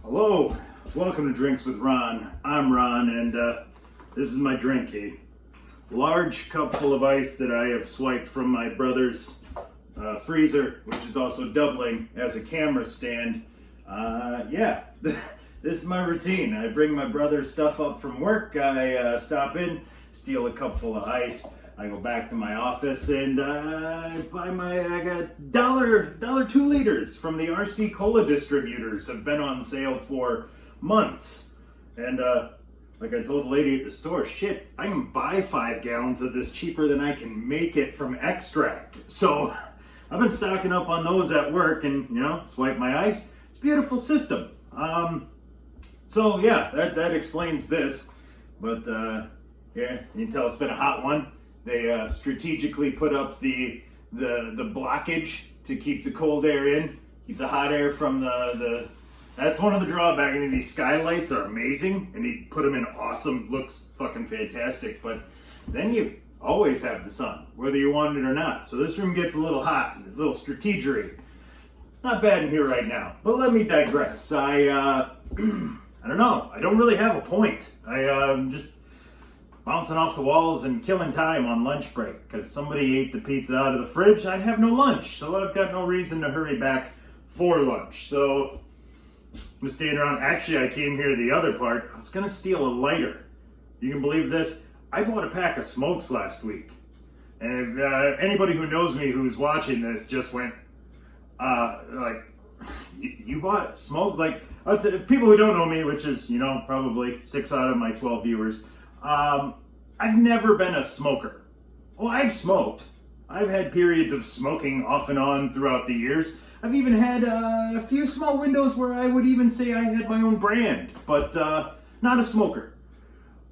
Hello, welcome to Drinks with Ron. I'm Ron, and this is my drink, a large cup full of ice that I have swiped from my brother's freezer, which is also doubling as a camera stand. This is my routine. I bring my brother's stuff up from work, I stop in, steal a cup full of ice, I go back to my office and I got dollar 2 liters from the RC Cola distributors. Have been on sale for months. And like I told the lady at the store, shit, I can buy 5 gallons of this cheaper than I can make it from extract. So I've been stocking up on those at work and, swipe my ice. It's a beautiful system. That explains this. But you can tell it's been a hot one. They strategically put up the blockage to keep the cold air in, keep the hot air from the that's one of the drawbacks. I mean, these skylights are amazing, and he put them in awesome, looks fucking fantastic, but then you always have the sun, whether you want it or not. So this room gets a little hot, a little strategery. Not bad in here right now, but let me digress. I don't know. I don't really have a point. I'm just bouncing off the walls and killing time on lunch break because somebody ate the pizza out of the fridge. I have no lunch, so I've got no reason to hurry back for lunch. So I'm staying around. Actually, I came here to the other part. I was going to steal a lighter. You can believe this? I bought a pack of smokes last week. And if anybody who knows me who's watching this just went, you bought smoke? People who don't know me, which is, probably 6 out of my 12 viewers, I've never been a smoker. Well, I've smoked. I've had periods of smoking off and on throughout the years. I've even had a few small windows where I would even say I had my own brand, but not a smoker.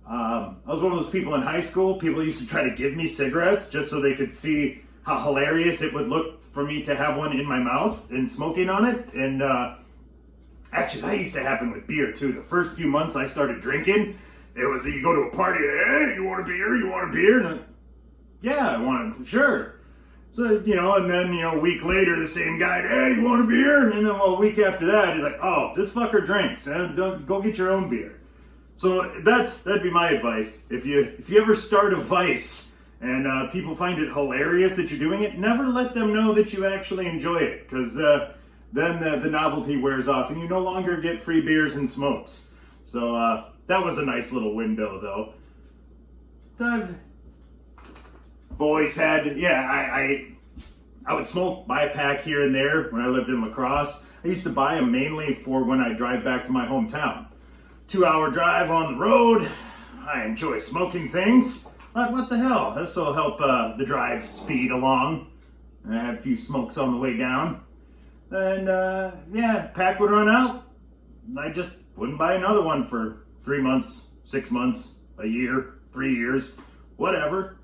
I was one of those people in high school. People used to try to give me cigarettes just so they could see how hilarious it would look for me to have one in my mouth and smoking on it. And actually, that used to happen with beer too. The first few months I started drinking, it was you go to a party, hey, you want a beer? You want a beer? And yeah, I want it, sure. So, and then, a week later, the same guy, hey, you want a beer? And then, a week after that, he's like, oh, this fucker drinks. Don't go get your own beer. So that'd be my advice. If you ever start a vice and people find it hilarious that you're doing it, never let them know that you actually enjoy it, because then the novelty wears off and you no longer get free beers and smokes. So that was a nice little window, though. I've always had, I would smoke, buy a pack here and there when I lived in La Crosse. I used to buy them mainly for when I drive back to my hometown. 2-hour drive on the road. I enjoy smoking things. But what the hell? This will help the drive speed along. I had a few smokes on the way down. And pack would run out. I just wouldn't buy another one for 3 months, 6 months, a year, 3 years, whatever.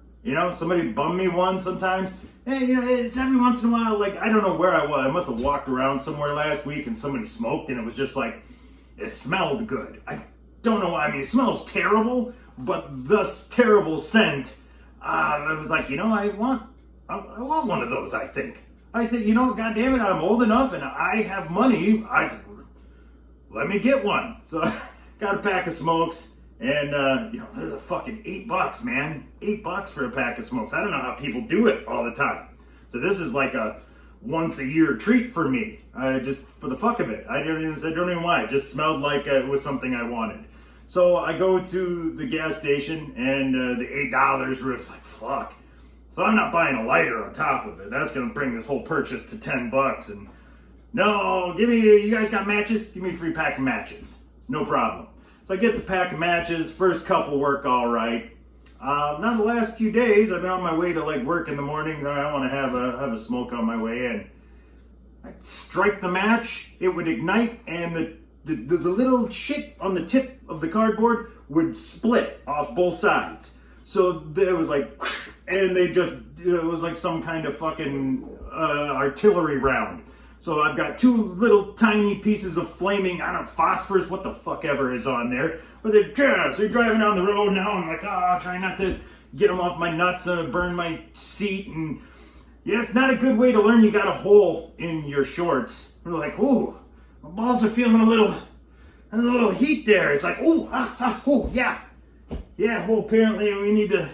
Somebody bummed me one sometimes. Hey, it's every once in a while, I don't know where I was. I must have walked around somewhere last week and somebody smoked and it was just it smelled good. I don't know why. I mean, it smells terrible, but this terrible scent, I was like, I want one of those, I think. God damn it, I'm old enough and I have money. Let me get one. So I got a pack of smokes. And, they're the fucking $8, man. $8 for a pack of smokes. I don't know how people do it all the time. So this is like a once a year treat for me. Just for the fuck of it. I don't even why. It just smelled like it was something I wanted. So I go to the gas station and the $8 was like, fuck. So I'm not buying a lighter on top of it. That's going to bring this whole purchase to $10. And no, you guys got matches? Give me a free pack of matches. No problem. So I get the pack of matches. First couple work all right. Now the last few days, I've been on my way to work in the morning. I want to have a smoke on my way in. I strike the match, it would ignite, and the little shit on the tip of the cardboard would split off both sides. So there was and it was like some kind of fucking artillery round. So I've got 2 little tiny pieces of flaming, phosphorus, what the fuck ever is on there. But they're driving down the road now. I'm trying not to get them off my nuts and burn my seat. And it's not a good way to learn you got a hole in your shorts. We're like, ooh, my balls are feeling a little And the little heat there is like, yeah. Yeah, well, apparently we need to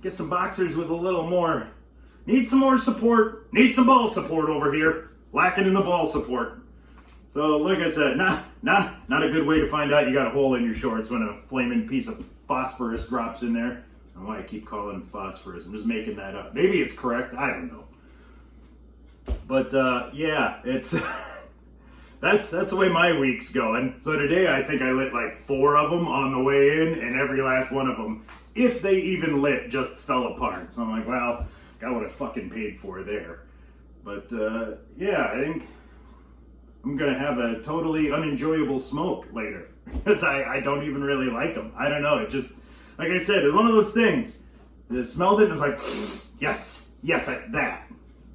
get some boxers with a little more, need some more support, need some ball support over here. Lacking in the ball support. So, like I said, not a good way to find out you got a hole in your shorts when a flaming piece of phosphorus drops in there. I don't know why I keep calling it phosphorus. I'm just making that up. Maybe it's correct. I don't know. But, yeah, it's... That's the way my week's going. So today I think I lit like 4 of them on the way in, and every last one of them, if they even lit, just fell apart. So I'm like, well, got what I fucking paid for there. But yeah, I think I'm gonna have a totally unenjoyable smoke later because I don't even really like them. I don't know. It just, like I said, it's one of those things. I smelled it and I was like, yes, that.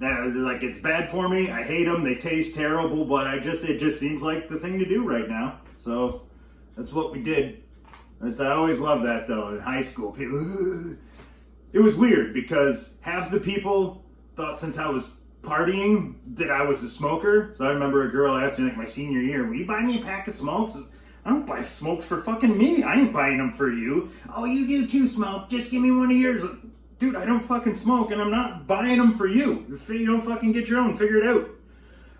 Like, it's bad for me. I hate them. They taste terrible, but it just seems like the thing to do right now. So that's what we did. I always loved that though. In high school, people, it was weird because half the people thought since I was partying that I was a smoker. So I remember a girl asked me like my senior year, "Will you buy me a pack of smokes?" I don't buy smokes for fucking me. I ain't buying them for you. Oh, you do too, smoke. Just give me one of yours. Dude, I don't fucking smoke, and I'm not buying them for you. If you don't fucking get your own, figure it out.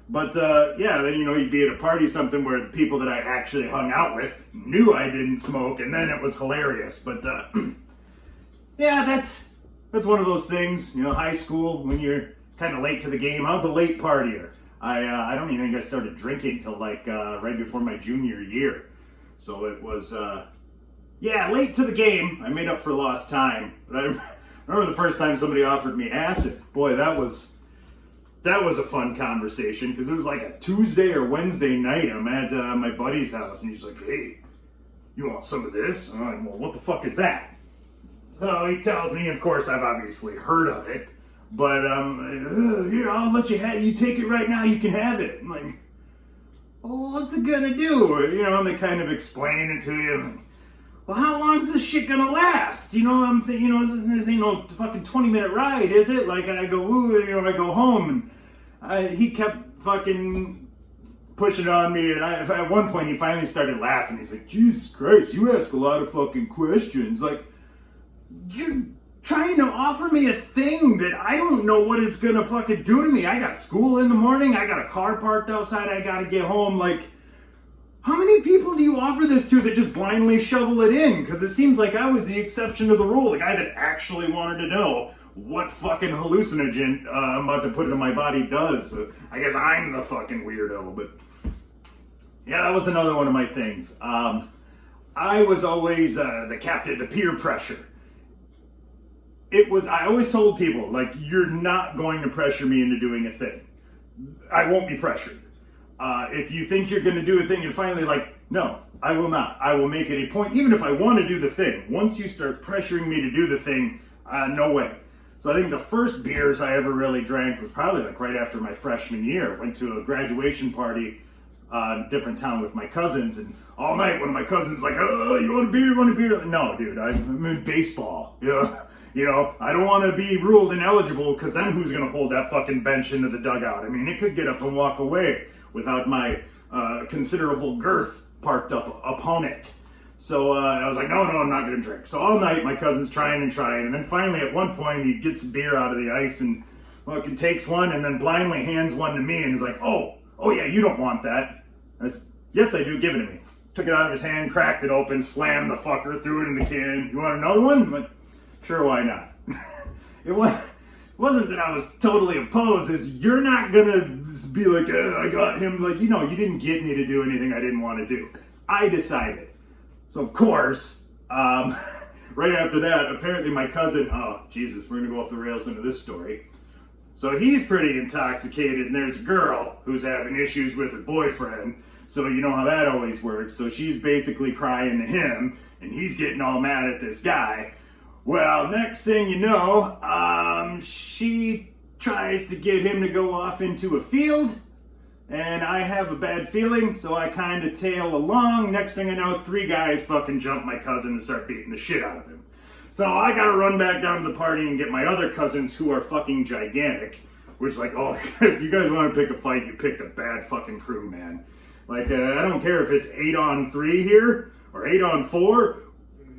But, yeah, then, you'd be at a party something where the people that I actually hung out with knew I didn't smoke, and then it was hilarious. But, yeah, that's one of those things, high school, when you're kind of late to the game. I was a late partier. I don't even think I started drinking till, like, right before my junior year. So it was, yeah, late to the game. I made up for lost time. But I remember the first time somebody offered me acid. Boy, that was a fun conversation because it was like a Tuesday or Wednesday night. I'm at my buddy's house and he's like, "Hey, you want some of this?" I'm like, "Well, what the fuck is that?" So he tells me, of course, I've obviously heard of it, but here, I'll let you have it. You take it right now, you can have it. I'm like, well, what's it gonna do? And they kind of explain it to you. I'm like, well, how long is this shit gonna last? I'm thinking, this ain't no fucking 20-minute ride, is it? Like, I go, I go home, and he kept fucking pushing on me, and at one point, he finally started laughing. He's like, "Jesus Christ, you ask a lot of fucking questions. Like, you're trying to offer me a thing that I don't know what it's gonna fucking do to me. I got school in the morning, I got a car parked outside, I gotta get home, like, how many people do you offer this to that just blindly shovel it in? Because it seems like I was the exception to the rule, the guy that actually wanted to know what fucking hallucinogen I'm about to put in my body does. So I guess I'm the fucking weirdo, but yeah, that was another one of my things. I was always the captain, the peer pressure. I always told people, like, you're not going to pressure me into doing a thing. I won't be pressured. If you think you're going to do a thing and finally like, no, I will not. I will make it a point, even if I want to do the thing. Once you start pressuring me to do the thing, no way. So I think the first beers I ever really drank was probably like right after my freshman year. Went to a graduation party in a different town with my cousins, and all night one of my cousins was like, "Oh, you want a beer? You want a beer?" No, dude, I'm in baseball. I don't want to be ruled ineligible because then who's going to hold that fucking bench into the dugout? I mean, it could get up and walk away without my considerable girth parked up upon it. So I was like, no, I'm not going to drink. So all night my cousin's trying, and then finally at one point he gets a beer out of the ice and fucking takes one and then blindly hands one to me and is like, oh yeah, you don't want that. I said, yes, I do, give it to me. Took it out of his hand, cracked it open, slammed the fucker, threw it in the can. You want another one? I'm like, sure, why not? It wasn't that I was totally opposed. It's you're not gonna be like, I got him. Like, you didn't get me to do anything I didn't want to do. I decided. So of course, right after that, apparently my cousin, oh Jesus, we're gonna go off the rails into this story. So he's pretty intoxicated, and there's a girl who's having issues with her boyfriend. So you know how that always works. So she's basically crying to him, and he's getting all mad at this guy. Well, next thing you know, she tries to get him to go off into a field, and I have a bad feeling, so I kind of tail along. Next thing I know, 3 guys fucking jump my cousin and start beating the shit out of him. So I gotta run back down to the party and get my other cousins who are fucking gigantic, which, like, oh, if you guys want to pick a fight, you picked a bad fucking crew, man. Like, I don't care if it's 8-on-3 here or 8-on-4.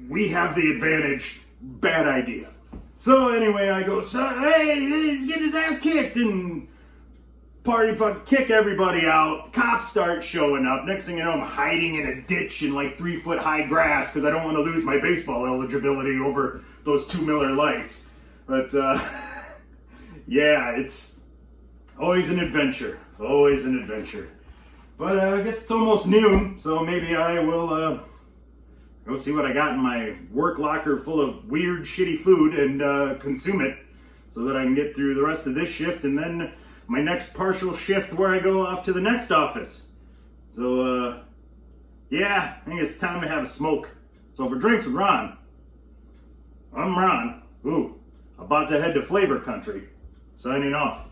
We have the advantage. Bad idea. So anyway, I go, so, hey, he's getting his ass kicked, and party fuck, kick everybody out. Cops start showing up. Next thing you know, I'm hiding in a ditch in like 3-foot high grass because I don't want to lose my baseball eligibility over those 2 Miller Lights. But yeah, it's always an adventure. Always an adventure. But I guess it's almost noon, so maybe I will go see what I got in my work locker full of weird, shitty food and consume it so that I can get through the rest of this shift and then my next partial shift where I go off to the next office. So, yeah, I think it's time to have a smoke. So for Drinks with Ron, I'm Ron. Ooh, about to head to Flavor Country. Signing off.